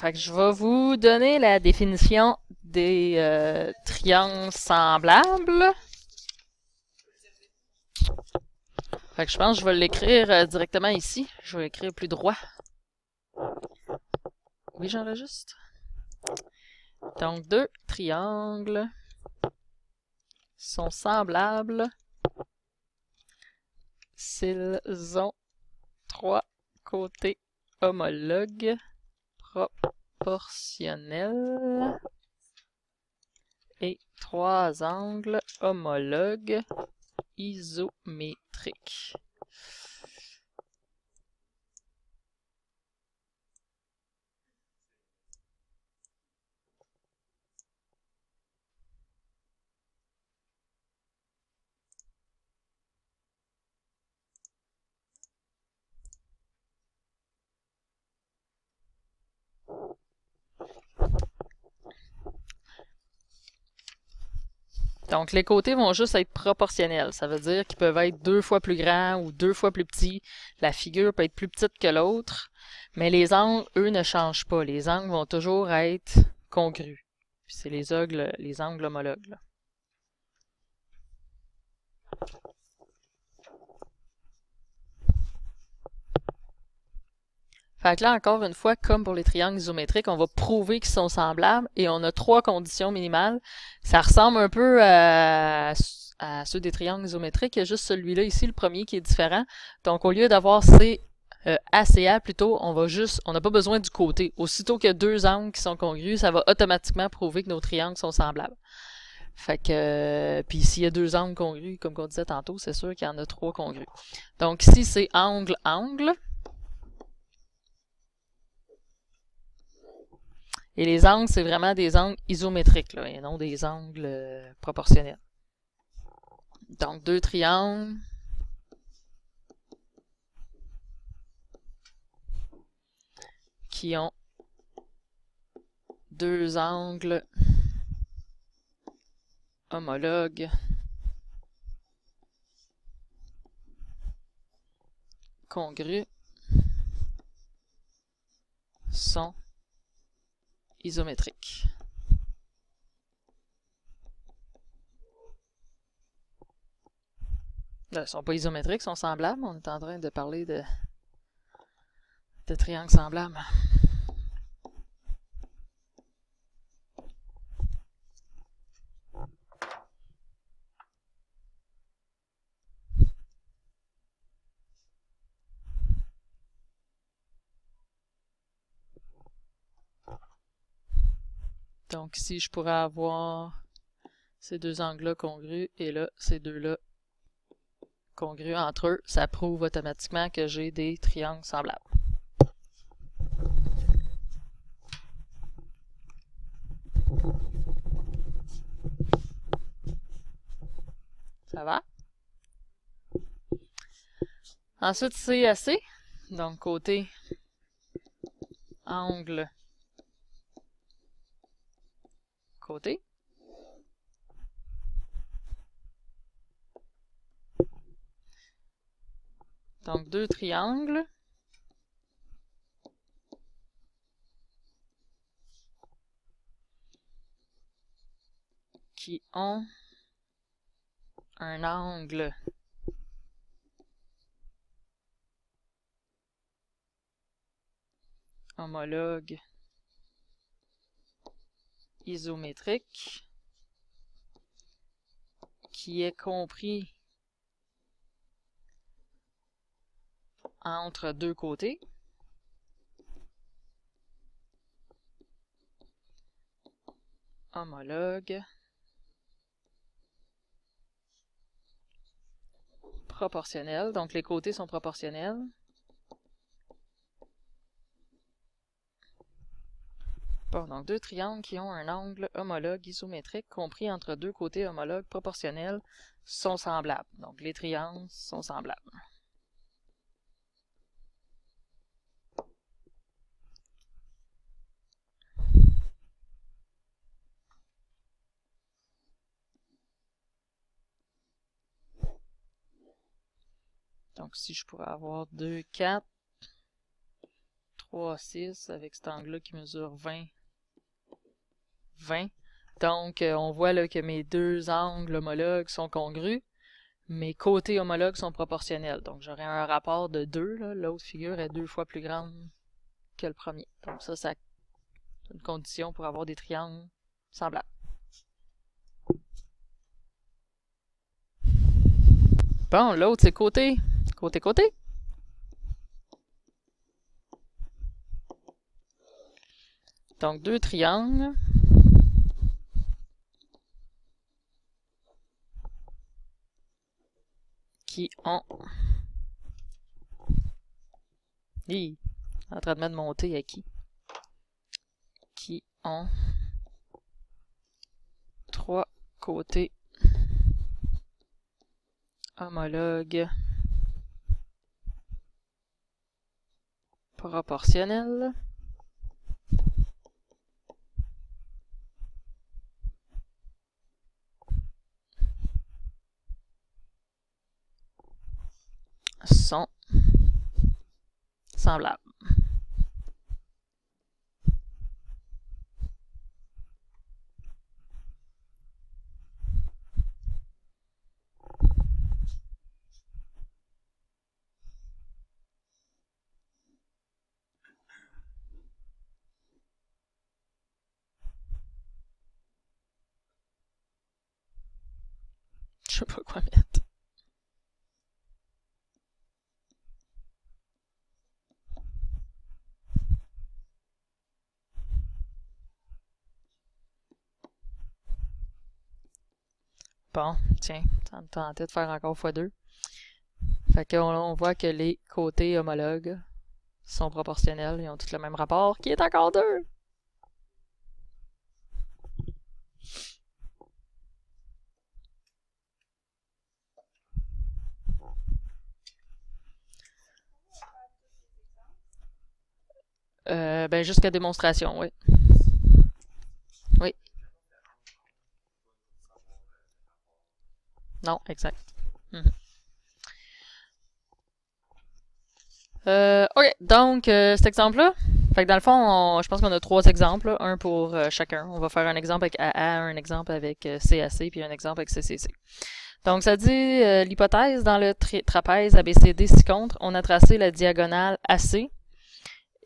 Fait que je vais vous donner la définition des triangles semblables. Fait que je pense que je vais l'écrire directement ici. Je vais écrire plus droit. Oui, j'enregistre. Donc, deux triangles sont semblables s'ils ont trois côtés homologues proportionnels et trois angles homologues isométriques. Donc, les côtés vont juste être proportionnels. Ça veut dire qu'ils peuvent être 2 fois plus grands ou 2 fois plus petits. La figure peut être plus petite que l'autre. Mais les angles, eux, ne changent pas. Les angles vont toujours être congrus. Puis c'est les angles homologues, là. Fait que là, encore une fois, comme pour les triangles isométriques, on va prouver qu'ils sont semblables et on a trois conditions minimales. Ça ressemble un peu à ceux des triangles isométriques. Il y a juste celui-là ici, le premier, qui est différent. Donc, au lieu d'avoir ACA plutôt, on n'a pas besoin du côté. Aussitôt qu'il y a deux angles qui sont congrus, ça va automatiquement prouver que nos triangles sont semblables. Fait que, puis s'il y a deux angles congrus, comme on disait tantôt, c'est sûr qu'il y en a trois congrus. Donc ici, c'est angle-angle. Et les angles, c'est vraiment des angles isométriques, là, et non des angles proportionnels. Donc, deux triangles. Qui ont deux angles homologues congrus sont isométriques. Là, ils ne sont pas isométriques, ils sont semblables. On est en train de parler de triangles semblables. Donc ici, je pourrais avoir ces deux angles-là congrus et là, ces deux-là congrus entre eux. Ça prouve automatiquement que j'ai des triangles semblables. Ça va? Ensuite, CAC. Donc, côté angle côté. Donc, deux triangles qui ont un angle homologue isométrique qui est compris entre deux côtés. Homologue proportionnel. Donc, les côtés sont proportionnels. Bon, donc deux triangles qui ont un angle homologue isométrique compris entre deux côtés homologues proportionnels sont semblables. Donc, les triangles sont semblables. Donc, si je pourrais avoir 2, 4, 3, 6 avec cet angle-là qui mesure 20. 20. Donc, on voit là que mes deux angles homologues sont congrus. Mes côtés homologues sont proportionnels. Donc, j'aurai un rapport de 2. L'autre figure est 2 fois plus grande que le premier. Donc, ça, c'est une condition pour avoir des triangles semblables. Bon, l'autre, c'est côté. Côté, côté. Donc, deux triangles. Qui ont... Hi, en train de mettre monter à qui? Qui ont 3 côtés homologues proportionnels. Sont semblables. Je sais pas quoi mettre. Bon, tiens, ça me tentait de faire encore x2. Fait qu'on voit que les côtés homologues sont proportionnels, ils ont tous le même rapport, qui est encore 2. Ben jusqu'à démonstration, oui. Oui. Non, exact. OK, donc cet exemple-là, fait que dans le fond, je pense qu'on a 3 exemples, là, un pour chacun. On va faire un exemple avec AA, un exemple avec CAC, puis un exemple avec CCC. Donc ça dit l'hypothèse dans le trapèze ABCD 6 contre, on a tracé la diagonale AC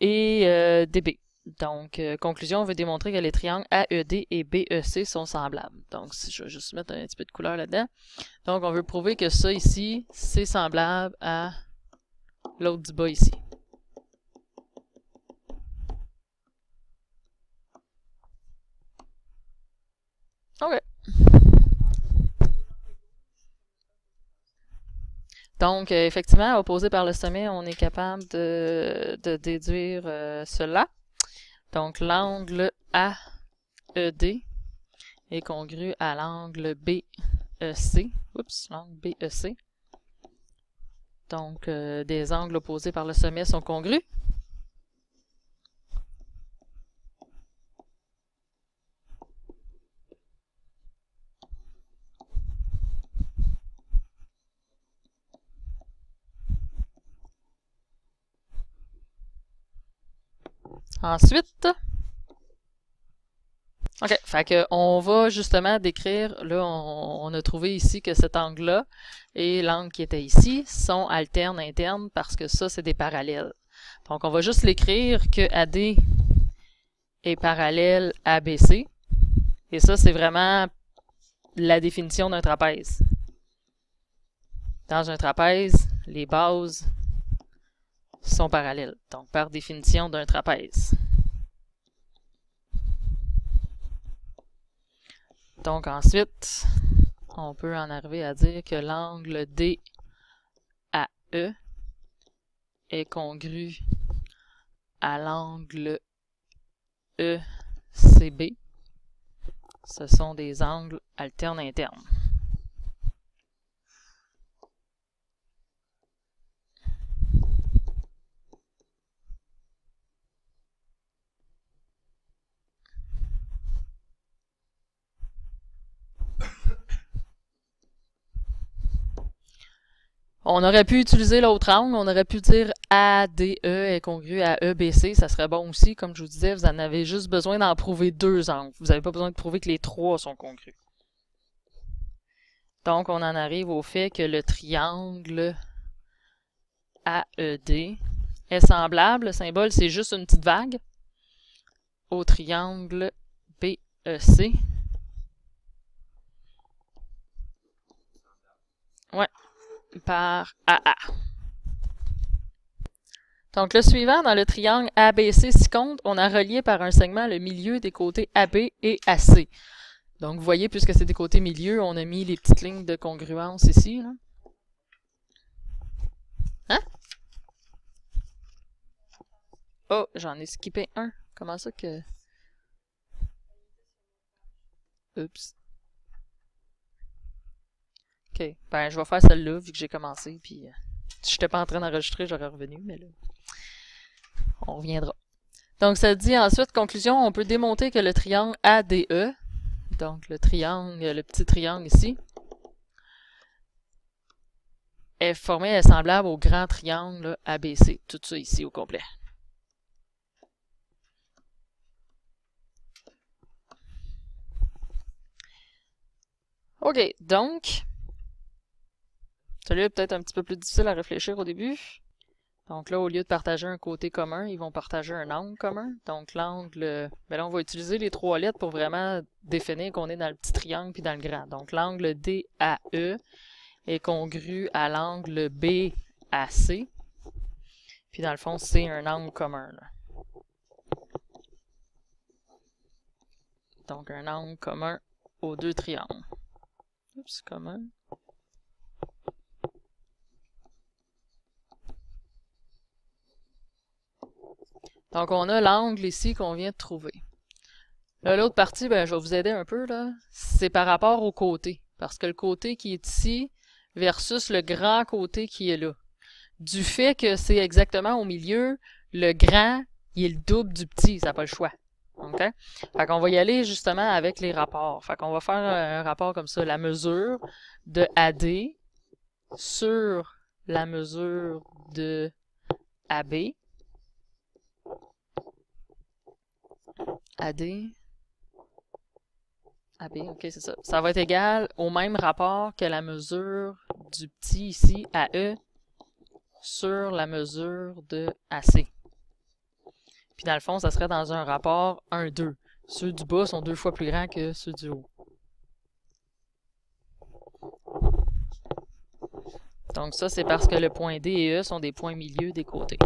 et DB. Donc, conclusion, on veut démontrer que les triangles AED et BEC sont semblables. Donc, je vais juste mettre un petit peu de couleur là-dedans. Donc, on veut prouver que ça ici, c'est semblable à l'autre du bas ici. OK. Donc, effectivement, opposé par le sommet, on est capable de déduire cela. Donc, l'angle AED est congru à l'angle BEC. Oups, l'angle BEC. Donc, des angles opposés par le sommet sont congrus. Ensuite, OK, fait que on va justement décrire, là, on a trouvé ici que cet angle-là et l'angle qui était ici sont alternes internes parce que ça, c'est des parallèles. Donc, on va juste l'écrire que AD est parallèle à BC. Et ça, c'est vraiment la définition d'un trapèze. Dans un trapèze, les bases sont parallèles. Donc, par définition d'un trapèze. Donc, ensuite, on peut en arriver à dire que l'angle DAE est congru à l'angle ECB. Ce sont des angles alternes internes. On aurait pu utiliser l'autre angle, on aurait pu dire ADE est congru à EBC, ça serait bon aussi. Comme je vous disais, vous en avez juste besoin d'en prouver 2 angles. Vous n'avez pas besoin de prouver que les 3 sont congrus. Donc, on en arrive au fait que le triangle AED est semblable. Le symbole, c'est juste une petite vague au triangle BEC. Ouais, par AA. Donc, le suivant, dans le triangle ABC 6 comptes, on a relié par un segment le milieu des côtés AB et AC. Donc, vous voyez, puisque c'est des côtés milieux, on a mis les petites lignes de congruence ici. Là. Hein? Oh, j'en ai skippé un. Comment ça que... Oups. Ok, ben je vais faire celle-là, vu que j'ai commencé, puis si j'étais pas en train d'enregistrer, j'aurais revenu, mais là, on reviendra. Donc, ça dit ensuite, conclusion, on peut démontrer que le triangle ADE, donc le petit triangle ici, est semblable au grand triangle ABC. Tout ça ici au complet. OK, donc, celui-là est peut-être un petit peu plus difficile à réfléchir au début. Donc là, au lieu de partager un côté commun, ils vont partager un angle commun. Donc l'angle, ben là, on va utiliser les 3 lettres pour vraiment définir qu'on est dans le petit triangle puis dans le grand. Donc l'angle DAE est congru à l'angle BAC. Puis dans le fond, c'est un angle commun. Là. Donc un angle commun aux 2 triangles. Oups, commun. Donc, on a l'angle ici qu'on vient de trouver. Là, l'autre partie, ben, je vais vous aider un peu, là. C'est par rapport au côté. Parce que le côté qui est ici versus le grand côté qui est là. Du fait que c'est exactement au milieu, le grand, il est le double du petit. Ça n'a pas le choix. OK? Fait qu'on va y aller justement avec les rapports. Fait qu'on va faire un rapport comme ça. La mesure de AD sur la mesure de AB. AD, AB, ok, c'est ça. Ça va être égal au même rapport que la mesure du petit ici, AE, sur la mesure de AC. Puis dans le fond, ça serait dans un rapport 1-2. Ceux du bas sont 2 fois plus grands que ceux du haut. Donc ça, c'est parce que le point D et E sont des points milieux des côtés.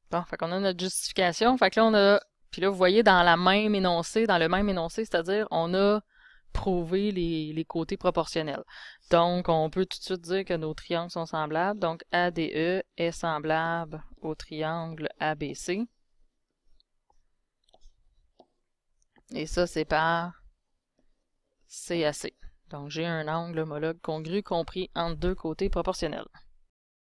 Bon, fait qu'on a notre justification. Fait que là, on a... Puis là, vous voyez, dans le même énoncé, c'est-à-dire, on a prouvé les côtés proportionnels. Donc, on peut tout de suite dire que nos triangles sont semblables. Donc, ADE est semblable au triangle ABC. Et ça, c'est par CAC. Donc, j'ai un angle homologue congru compris entre 2 côtés proportionnels.